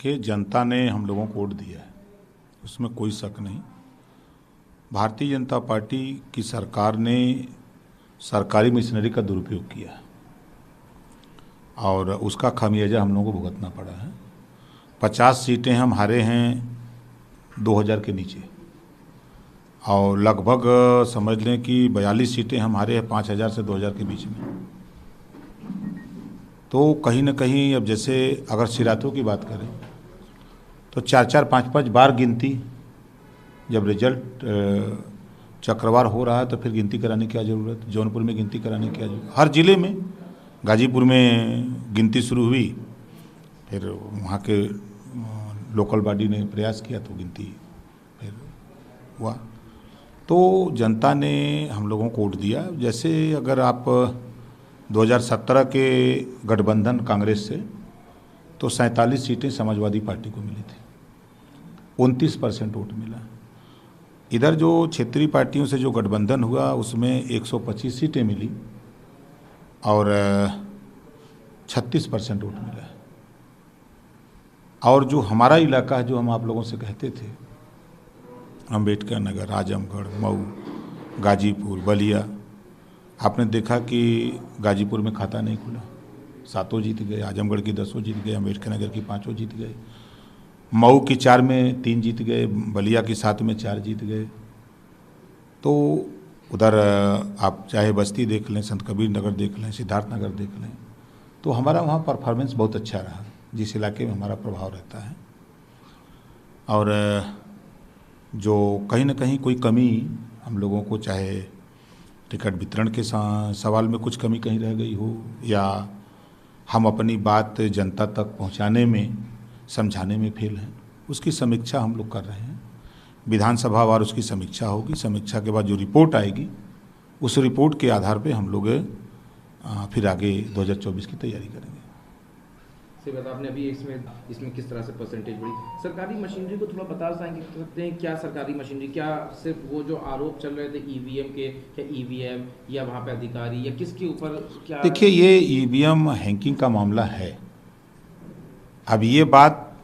देखिए, जनता ने हम लोगों को वोट दिया है, उसमें कोई शक नहीं। भारतीय जनता पार्टी की सरकार ने सरकारी मशीनरी का दुरुपयोग किया है और उसका खामियाजा हम लोगों को भुगतना पड़ा है। 50 सीटें हम हारे हैं 2000 के नीचे, और लगभग समझ लें कि 42 सीटें हम हारे हैं 5000 से 2000 के बीच में। तो कहीं न कहीं अब जैसे अगर सिरातों की बात करें तो 4-4, 5-5 बार गिनती, जब रिजल्ट चक्रवार हो रहा है तो फिर गिनती कराने की क्या ज़रूरत। जौनपुर में गिनती कराने की क्या ज़रूरत, हर ज़िले में। गाजीपुर में गिनती शुरू हुई, फिर वहाँ के लोकल बॉडी ने प्रयास किया तो गिनती फिर हुआ। तो जनता ने हम लोगों को वोट दिया। जैसे अगर आप 2017 के गठबंधन कांग्रेस से तो 47 सीटें समाजवादी पार्टी को मिली थी, 29% वोट मिला। इधर जो क्षेत्रीय पार्टियों से जो गठबंधन हुआ उसमें 125 सीटें मिली और 36% वोट मिला। और जो हमारा इलाका है, जो हम आप लोगों से कहते थे, अम्बेडकर नगर, आजमगढ़, मऊ, गाजीपुर, बलिया, आपने देखा कि गाजीपुर में खाता नहीं खुला, 7 जीत गए, आजमगढ़ की 10 जीत गए, अम्बेडकर नगर की 5 जीत गए, मऊ की 4 में 3 जीत गए, बलिया की 7 में 4 जीत गए। तो उधर आप चाहे बस्ती देख लें, संत कबीर नगर देख लें, सिद्धार्थ नगर देख लें, तो हमारा वहाँ परफॉर्मेंस बहुत अच्छा रहा, जिस इलाके में हमारा प्रभाव रहता है। और जो कहीं ना कहीं कोई कमी हम लोगों को, चाहे टिकट वितरण के सवाल में कुछ कमी कहीं रह गई हो, या हम अपनी बात जनता तक पहुंचाने में, समझाने में फेल हैं, उसकी समीक्षा हम लोग कर रहे हैं। विधानसभा वार उसकी समीक्षा होगी। समीक्षा के बाद जो रिपोर्ट आएगी, उस रिपोर्ट के आधार पे हम लोग फिर आगे 2024 की तैयारी करेंगे। बता, आपने अभी इसमें किस तरह से परसेंटेज बढ़ी। सरकारी मशीनरी को थोड़ा बता सकते हैं, क्या सरकारी मशीनरी, क्या सिर्फ वो जो आरोप चल रहे थे ईवीएम के, क्या ईवीएम या वहाँ पे अधिकारी या किसके ऊपर क्या? देखिए, ये ईवीएम हैकिंग का मामला है। अब ये बात,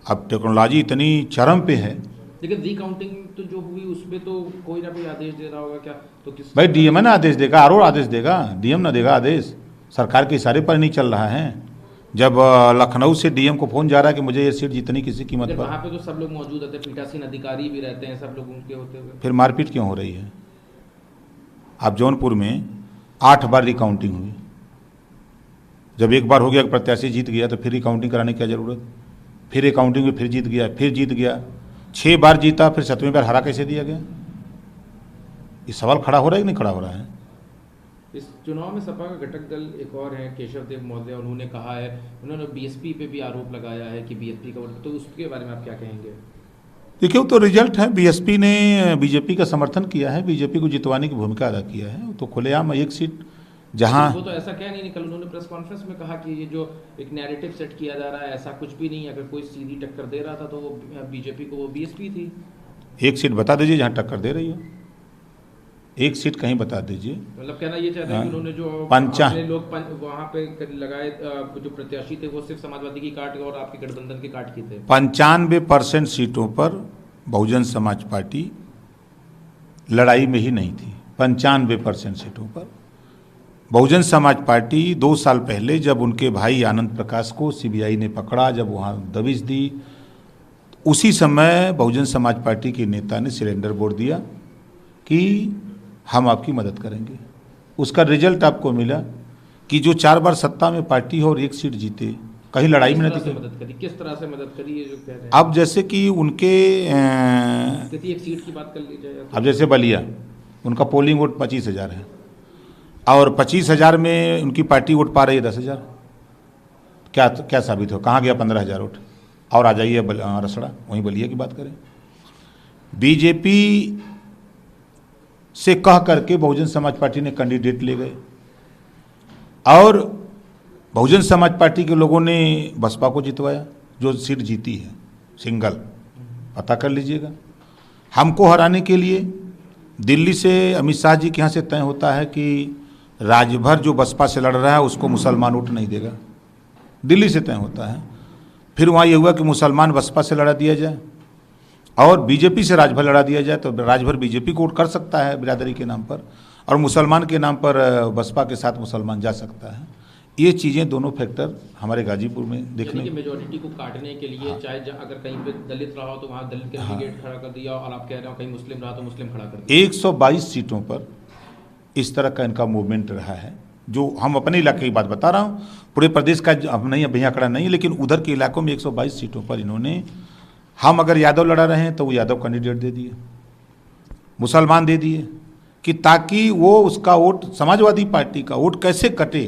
अब टेक्नोलॉजी इतनी चरम पे है, लेकिन रिकाउंटिंग तो जो हुई उसमें तो कोई ना कोई आदेश दे रहा होगा क्या? तो किस भाई, डीएम ना आदेश देगा, आरोप आदेश देगा, डीएम ना देगा आदेश। सरकार के इशारे पर नहीं चल रहा है। जब लखनऊ से डीएम को फोन जा रहा है कि मुझे ये सीट जितनी किसी कीमत पर, वहाँ पे तो सब लोग मौजूद होते हैं, पीठासीन अधिकारी भी रहते हैं, सब लोग उनके होते हुए फिर मारपीट क्यों हो रही है? आप जौनपुर में 8 बार रिकाउंटिंग हुई। जब एक बार हो गया, प्रत्याशी जीत गया, तो फिर रिकाउंटिंग कराने की क्या जरूरत? फिर रिकाउंटिंग में फिर जीत गया, फिर जीत गया, 6 बार जीता, फिर 7वीं बार हरा कैसे दिया गया? ये सवाल खड़ा हो रहा है कि नहीं खड़ा हो रहा है? इस चुनाव में सपा का घटक दल एक और है, केशव देव मौर्य, उन्होंने कहा है, उन्होंने बीएसपी पे भी आरोप लगाया है कि बीएसपी का वोट, तो उसके बारे में आप क्या कहेंगे? देखिए, वो तो रिजल्ट है। बीएसपी ने बीजेपी का समर्थन किया है, बीजेपी को जितवाने की भूमिका अदा किया है। तो खुलेआम एक सीट जहां, वो तो ऐसा क्या नहीं, कल उन्होंने प्रेस कॉन्फ्रेंस में कहा कि ये जो एक नैरेटिव सेट किया जा रहा है, ऐसा कुछ भी नहीं है। अगर कोई सीधी टक्कर दे रहा था तो वो बीजेपी को, वो बीएसपी थी। एक सीट बता दीजिए जहां टक्कर दे रही हो, एक सीट कहीं बता दीजिए। मतलब कहना ये चाहते हैं कि उन्होंने जो लोग वहाँ पे लगाए, जो प्रत्याशी थे वो सिर्फ समाजवादी की काट और आपके गठबंधन के काट की थे। 95% सीटों पर बहुजन समाज पार्टी लड़ाई में ही नहीं थी। 95% सीटों पर बहुजन समाज पार्टी 2 साल पहले जब उनके भाई आनंद प्रकाश को सीबीआई ने पकड़ा, जब वहाँ दबिश दी, उसी समय बहुजन समाज पार्टी के नेता ने सिलेंडर बोल दिया कि हम आपकी मदद करेंगे। उसका रिजल्ट आपको मिला कि जो 4 बार सत्ता में पार्टी हो और 1 सीट जीते, कहीं लड़ाई में नहीं दिखी। किस तरह से मदद करी, ये जो कह रहे हैं? अब जैसे कि उनके एक सीट की बात कर लीजिए। अब जैसे बलिया, उनका पोलिंग वोट 25,000 है और 25,000 में उनकी पार्टी वोट पा रही है 10,000। क्या साबित हो? कहाँ गया 15,000 वोट? और आ जाइए रसड़ा, वहीं बलिया की बात करें। बीजेपी से कह करके बहुजन समाज पार्टी ने कैंडिडेट ले गए और बहुजन समाज पार्टी के लोगों ने बसपा को जितवाया, जो सीट जीती है सिंगल। पता कर लीजिएगा। हमको हराने के लिए दिल्ली से अमित शाह जी के यहाँ से तय होता है कि राज्यभर जो बसपा से लड़ रहा है उसको मुसलमान वोट नहीं देगा, दिल्ली से तय होता है। फिर वहाँ ये हुआ कि मुसलमान बसपा से लड़ा दिया जाए और बीजेपी से राजभर लड़ा दिया जाए, तो राजभर बीजेपी को वोट कर सकता है बिरादरी के नाम पर, और मुसलमान के नाम पर बसपा के साथ मुसलमान जा सकता है। ये चीज़ें दोनों फैक्टर हमारे गाजीपुर में देखने की मेजोरिटी को काटने के लिए, हाँ। चाहे अगर कहीं पे दलित रहा हो तो वहाँ दलित कैंडिडेट खड़ा कर दिया, और आप कह रहे हो कहीं मुस्लिम रहा तो मुस्लिम खड़ा कर दिया। 122 सीटों पर इस तरह का इनका मूवमेंट रहा है। जो हम अपने इलाके की बात बता रहा हूँ, पूरे प्रदेश का अब नहीं, अभी आंकड़ा नहीं, लेकिन उधर के इलाकों में 122 सीटों पर इन्होंने, हम अगर यादव लड़ा रहे हैं तो वो यादव कैंडिडेट दे दिए, मुसलमान दे दिए, कि ताकि वो उसका वोट, समाजवादी पार्टी का वोट कैसे कटे,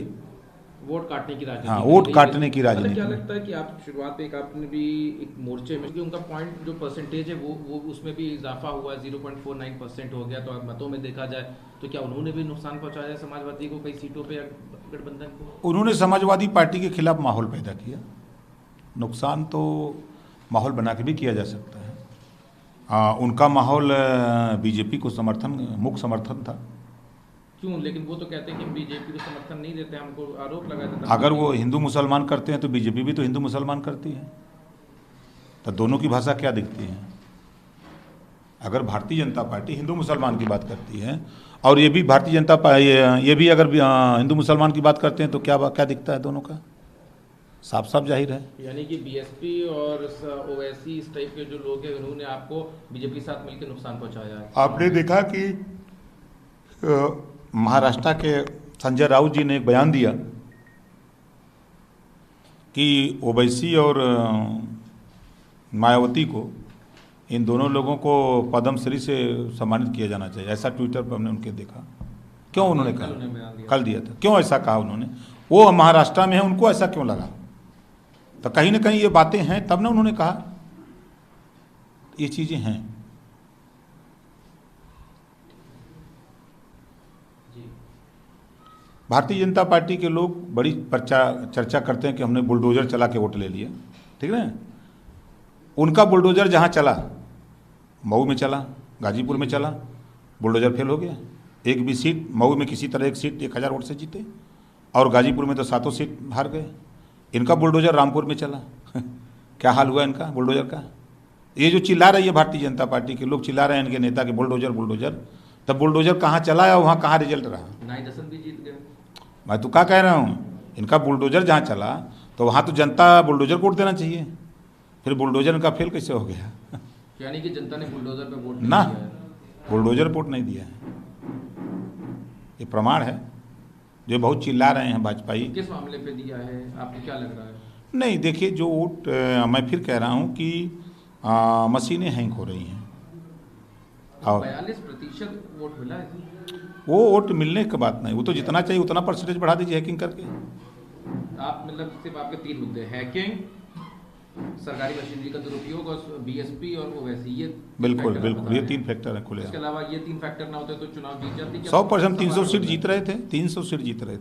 वोट काटने की राजनीति। हाँ, वोट काटने की राजनीति। क्या लगता है कि आप शुरुआत में आपने भी एक मोर्चे में कि उनका पॉइंट जो परसेंटेज है वो उसमें भी इजाफा हुआ है, 0.49% हो गया, तो अगर मतों में देखा जाए तो क्या उन्होंने भी नुकसान पहुंचाया समाजवादी को कई सीटों पे, गठबंधन को? उन्होंने समाजवादी पार्टी के खिलाफ माहौल पैदा किया। नुकसान तो माहौल बना के भी किया जा सकता है। उनका माहौल बीजेपी को समर्थन, मुख्य समर्थन था। क्यों? लेकिन वो तो कहते हैं कि बीजेपी को समर्थन नहीं देते, हमको आरोप लगाया था। अगर वो हिंदू मुसलमान करते हैं तो बीजेपी भी तो हिंदू मुसलमान करती है, तो दोनों की भाषा क्या दिखती है? अगर भारतीय जनता पार्टी हिंदू मुसलमान की बात करती है और ये भी भारतीय जनता पार्टी, ये भी अगर हिंदू मुसलमान की बात करते हैं, तो क्या दिखता है दोनों का? साफ साफ जाहिर है। यानी कि बीएसपी और ओवैसी इस टाइप के जो लोग हैं, उन्होंने आपको बीजेपी के साथ मिलकर नुकसान पहुंचाया है। आपने देखा कि महाराष्ट्र के संजय राउत जी ने एक बयान दिया कि ओवैसी और मायावती को, इन दोनों लोगों को पद्मश्री से सम्मानित किया जाना चाहिए, ऐसा ट्विटर पर हमने उनके देखा। क्यों उन्होंने कहा? कल दिया था। क्यों ऐसा कहा उन्होंने? वो महाराष्ट्र में है, उनको ऐसा क्यों लगा? तो कहीं ना कहीं ये बातें हैं, तब ना उन्होंने कहा। ये चीज़ें हैं। भारतीय जनता पार्टी के लोग बड़ी चर्चा करते हैं कि हमने बुलडोजर चला के वोट ले लिया, ठीक है ना? उनका बुलडोजर जहाँ चला, मऊ में चला, गाजीपुर में चला, बुलडोजर फेल हो गया। एक भी सीट, मऊ में किसी तरह एक सीट 1000 वोट से जीते, और गाजीपुर में तो 7 सीट हार गए। इनका बुलडोजर रामपुर में चला। क्या हाल हुआ इनका बुलडोजर का? ये जो चिल्ला रही है भारतीय जनता पार्टी के लोग, चिल्ला रहे हैं इनके नेता के बुलडोजर बुलडोजर, तब बुलडोजर कहाँ चला है, वहाँ कहाँ रिजल्ट रहा? 9 भी जीत गए। मैं तो क्या कह रहा हूँ, इनका बुलडोजर जहाँ चला तो वहाँ तो जनता बुलडोजर को वोट देना चाहिए, फिर बुलडोजर इनका फेल कैसे हो गया? यानी कि जनता ने बुलडोजर पे वोट ना, बुलडोजर वोट नहीं दिया है। ये प्रमाण है। जो बहुत चिल्ला रहे हैं भाजपाई, किस मामले पे दिया है, आपको क्या लग रहा है? नहीं, देखिए, जो वोट, मैं फिर कह रहा हूँ कि मशीनें हैंग हो रही हैं, और 42% वोट मिला है। वो वोट मिलने की बात नहीं, वो तो जितना चाहिए उतना परसेंटेज बढ़ा दीजिए हैकिंग करके। आप मतलब सिर्फ आपके 3 मुद्दे, हैकिंग, सरकारी मशीनरी का दुरुपयोग और बीएसपी और ओवैसी, ये बिल्कुल ये 3 फैक्टर है खुले। इसके अलावा ये 3 फैक्टर ना होते तो चुनाव जीत जाती। 100% 300 सीट जीत रहे थे, 300 सीट जीत रहे थे।